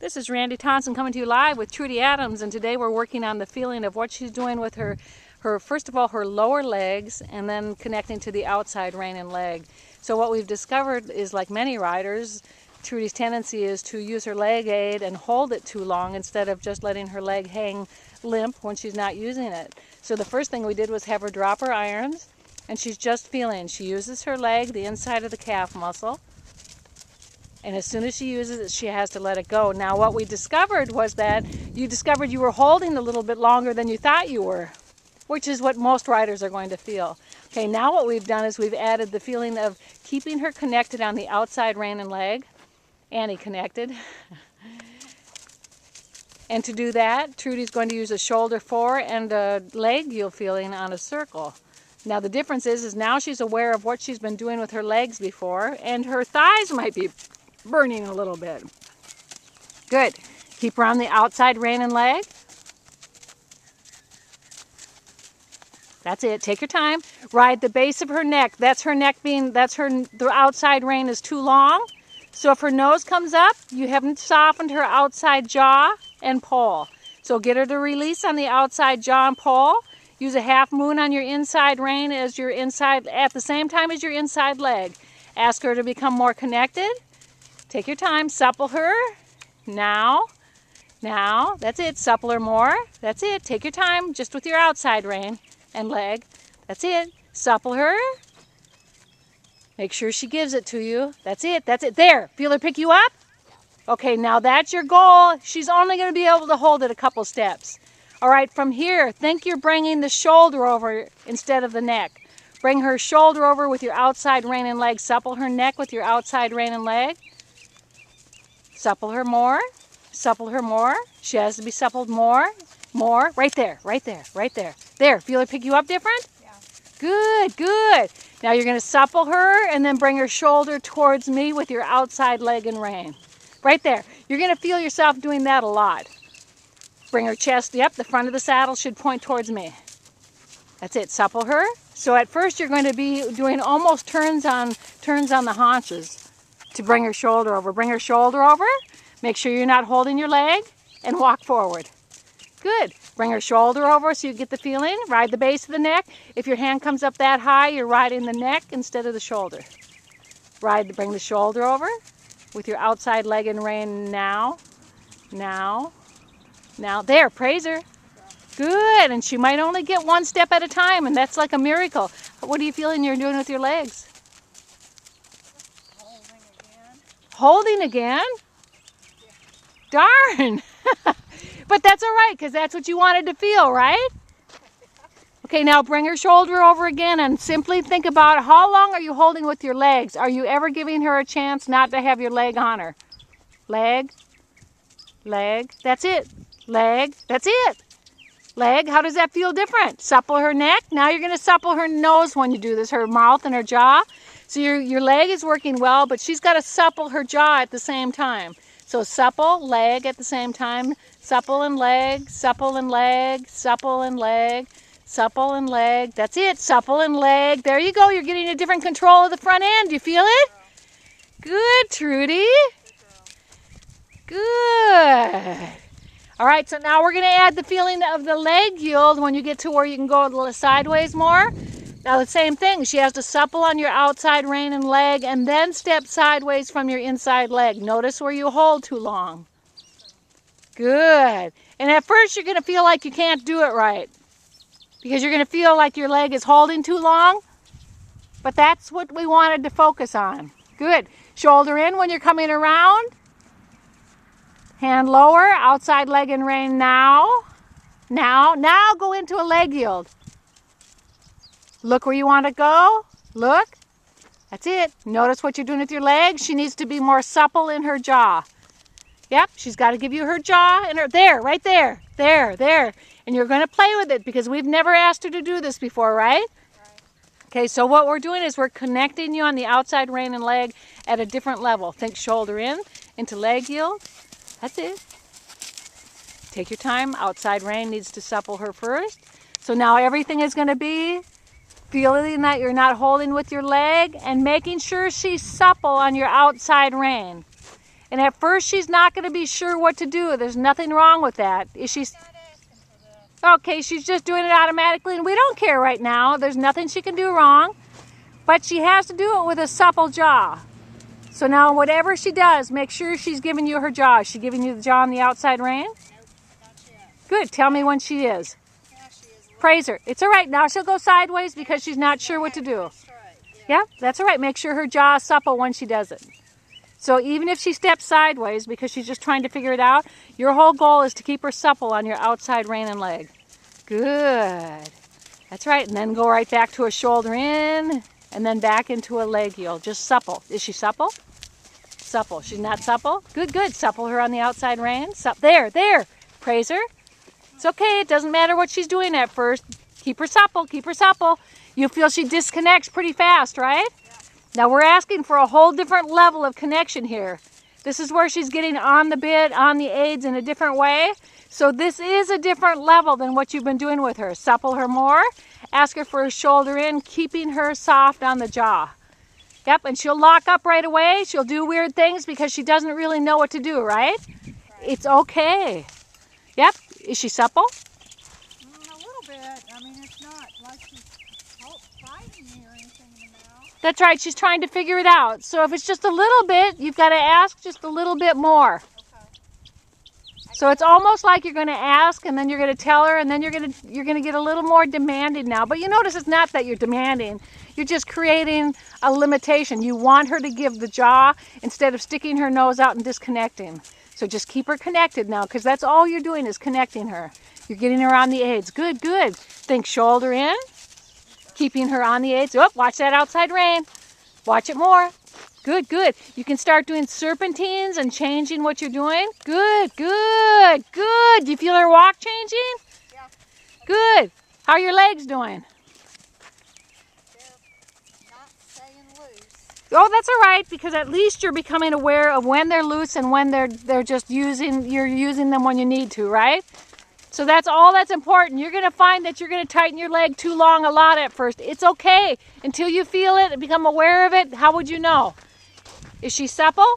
This is Randi Thompson coming to you live with Trudy Adams, and today we're working on the feeling of what she's doing with her first of all, her lower legs, and then connecting to the outside rein and leg. So what we've discovered is, like many riders, Trudy's tendency is to use her leg aid and hold it too long instead of just letting her leg hang limp when she's not using it. So the first thing we did was have her drop her irons, and she's just feeling. She uses her leg, the inside of the calf muscle, and as soon as she uses it, she has to let it go. Now what we discovered was that you discovered you were holding a little bit longer than you thought you were, which is what most riders are going to feel. Okay, now what we've done is we've added the feeling of keeping her connected on the outside rein and leg, connected. And to do that, Trudy's going to use a shoulder fore and a leg heel feeling on a circle. Now the difference is now she's aware of what she's been doing with her legs before, and her thighs might be burning a little bit. Good. Keep her on the outside rein and leg. That's it. Take your time. Ride the base of her neck. That's her neck being, the outside rein is too long. So if her nose comes up, you haven't softened her outside jaw, and pull. So get her to release on the outside jaw and pull. Use a half moon on your inside rein as your inside, at the same time as your inside leg. Ask her to become more connected. Take your time, supple her. Now, that's it, supple her more. That's it, take your time, just with your outside rein and leg. That's it, supple her. Make sure she gives it to you. That's it, there. Feel her pick you up? Okay, now that's your goal. She's only going to be able to hold it a couple steps. All right, from here, think you're bringing the shoulder over instead of the neck. Bring her shoulder over with your outside rein and leg. Supple her neck with your outside rein and leg. Supple her more. Supple her more. She has to be suppled more. More. Right there. There. Feel her pick you up different? Yeah. Good. Now you're going to supple her and then bring her shoulder towards me with your outside leg and rein. Right there. You're going to feel yourself doing that a lot. Bring her chest, the front of the saddle should point towards me. That's it. Supple her. So at first you're going to be doing almost turns on the haunches to bring her shoulder over. Bring her shoulder over. Make sure you're not holding your leg and walk forward. Good. Bring her shoulder over so you get the feeling. Ride the base of the neck. If your hand comes up that high, you're riding the neck instead of the shoulder. Bring the shoulder over with your outside leg and rein now. There, praise her. Good, and she might only get one step at a time, and that's like a miracle. What are you feeling you're doing with your legs? Holding again? Yeah. Darn. But that's all right, because that's what you wanted to feel, right? Okay, now bring her shoulder over again and simply think about how long are you holding with your legs? Are you ever giving her a chance not to have your leg on her? Leg, that's it. Leg, that's it. Leg, how does that feel different? Supple her neck. Now you're going to supple her nose when you do this, her mouth and her jaw. So your leg is working well, but she's got to supple her jaw at the same time. So supple, leg at the same time. Supple and leg, supple and leg, supple and leg, supple and leg. That's it, supple and leg. There you go. You're getting a different control of the front end. Do you feel it? Good, Trudy. Good. All right, so now we're going to add the feeling of the leg yield when you get to where you can go a little sideways more. Now the same thing, she has to supple on your outside rein and leg and then step sideways from your inside leg. Notice where you hold too long. Good. And at first you're going to feel like you can't do it right because you're going to feel like your leg is holding too long, but that's what we wanted to focus on. Good. Shoulder in when you're coming around. Hand lower, outside leg and rein now. Now go into a leg yield. Look where you want to go. Look. That's it. Notice what you're doing with your legs. She needs to be more supple in her jaw. Yep, she's got to give you her jaw and her, there, right there. There. And you're going to play with it because we've never asked her to do this before, right? Okay, so what we're doing is we're connecting you on the outside rein and leg at a different level. Think shoulder in, into leg yield. That's it. Take your time. Outside rein needs to supple her first. So now everything is going to be feeling that you're not holding with your leg and making sure she's supple on your outside rein. And at first she's not going to be sure what to do. There's nothing wrong with that. Is she? Okay, she's just doing it automatically, and we don't care right now. There's nothing she can do wrong, but she has to do it with a supple jaw. So now whatever she does, make sure she's giving you her jaw. Is she giving you the jaw on the outside rein? Nope, not yet. Good. Tell me when she is. Yeah, she is. Praise her. It's all right. Now she'll go sideways because she's not sure what to do. Yeah, that's all right. Make sure her jaw is supple when she does it. So even if she steps sideways because she's just trying to figure it out, your whole goal is to keep her supple on your outside rein and leg. Good. That's right. And then go right back to a shoulder in and then back into a leg heel. Just supple. Is she supple? Supple. She's not supple? Good, good. Supple her on the outside rein. There, there. Praise her. It's okay. It doesn't matter what she's doing at first. Keep her supple. Keep her supple. You feel she disconnects pretty fast, right? Yeah. Now we're asking for a whole different level of connection here. This is where she's getting on the bit, on the aids in a different way. So this is a different level than what you've been doing with her. Supple her more. Ask her for a shoulder in, keeping her soft on the jaw. Yep, and she'll lock up right away. She'll do weird things because she doesn't really know what to do, right? It's okay. Yep. Is she supple? A little bit. I mean, it's not like she's fighting me or anything in the mouth. That's right. She's trying to figure it out. So if it's just a little bit, you've got to ask just a little bit more. So it's almost like you're going to ask, and then you're going to tell her, and then you're going to get a little more demanding now. But you notice it's not that you're demanding. You're just creating a limitation. You want her to give the jaw instead of sticking her nose out and disconnecting. So just keep her connected now, because that's all you're doing is connecting her. You're getting her on the aids. Good, good. Think shoulder in, keeping her on the aids. Oh, watch that outside rein. Watch it more. Good, good. You can start doing serpentines and changing what you're doing. Good, good, good. Do you feel her walk changing? Yeah. Good. How are your legs doing? They're not staying loose. Oh, that's all right, because at least you're becoming aware of when they're loose and when they're just you're using them when you need to, right? So that's all that's important. You're going to find that you're going to tighten your leg too long a lot at first. It's okay until you feel it and become aware of it. How would you know? Is she supple?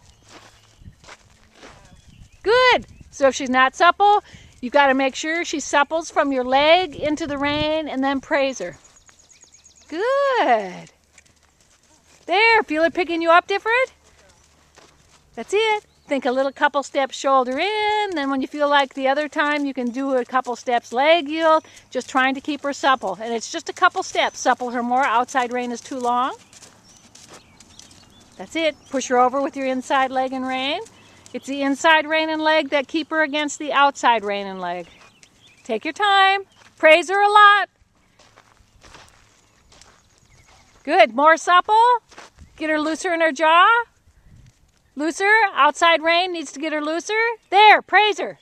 Good. So if she's not supple, you've got to make sure she supples from your leg into the rein and then praise her. Good. There, feel her picking you up different? That's it. Think a little couple steps shoulder in, then when you feel like the other time you can do a couple steps leg yield, just trying to keep her supple. And it's just a couple steps. Supple her more. Outside rein is too long. That's it. Push her over with your inside leg and rein. It's the inside rein and leg that keep her against the outside rein and leg. Take your time. Praise her a lot. Good. More supple. Get her looser in her jaw. Looser. Outside rein needs to get her looser. There. Praise her.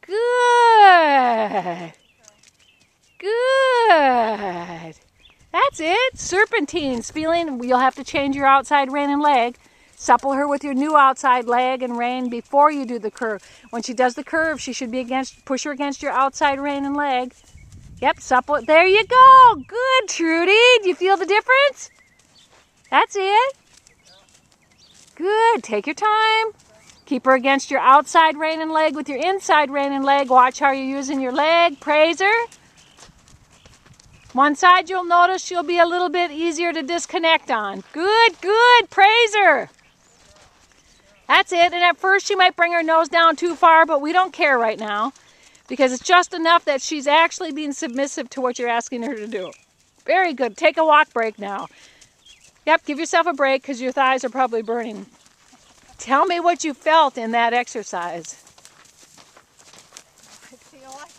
Good. Good. That's it. Serpentines. Feeling you'll have to change your outside rein and leg. Supple her with your new outside leg and rein before you do the curve. When she does the curve, she should be push her against your outside rein and leg. Yep, supple. There you go. Good, Trudy. Do you feel the difference? That's it. Good. Take your time. Keep her against your outside rein and leg with your inside rein and leg. Watch how you're using your leg. Praise her. One side you'll notice she'll be a little bit easier to disconnect on. Good, good. Praise her. That's it. And at first she might bring her nose down too far, but we don't care right now because it's just enough that she's actually being submissive to what you're asking her to do. Very good. Take a walk break now. Yep, give yourself a break because your thighs are probably burning. Tell me what you felt in that exercise. I feel like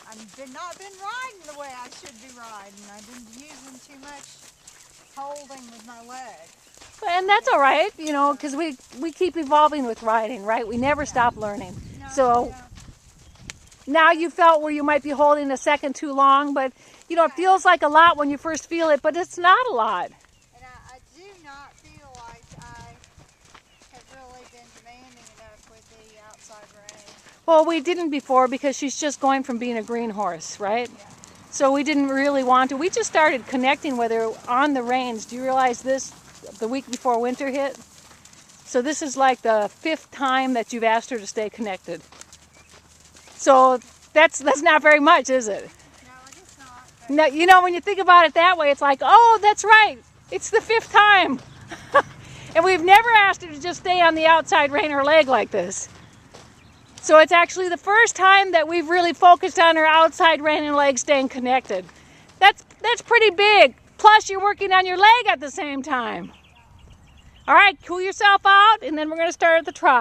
I've not been riding the way I should be riding. I've been using too much holding with my leg. And that's all right, you know, because we keep evolving with riding, right? We never stop learning. No, so now you felt where you might be holding a second too long, but, you know, it feels like a lot when you first feel it, but it's not a lot. And I do not feel like I have really been demanding enough with the outside rein. Well, we didn't before because she's just going from being a green horse, right? Yeah. So we didn't really want to. We just started connecting with her on the reins. Do you realize this the week before winter hit? So this is like the 5th time that you've asked her to stay connected. So that's not very much, is it? No, I guess not. No, you know, when you think about it that way, it's like, oh, that's right. It's the 5th time. And we've never asked her to just stay on the outside rein her leg like this. So it's actually the first time that we've really focused on her outside rein and leg staying connected. That's pretty big. Plus you're working on your leg at the same time. All right, cool yourself out, and then we're going to start at the trot.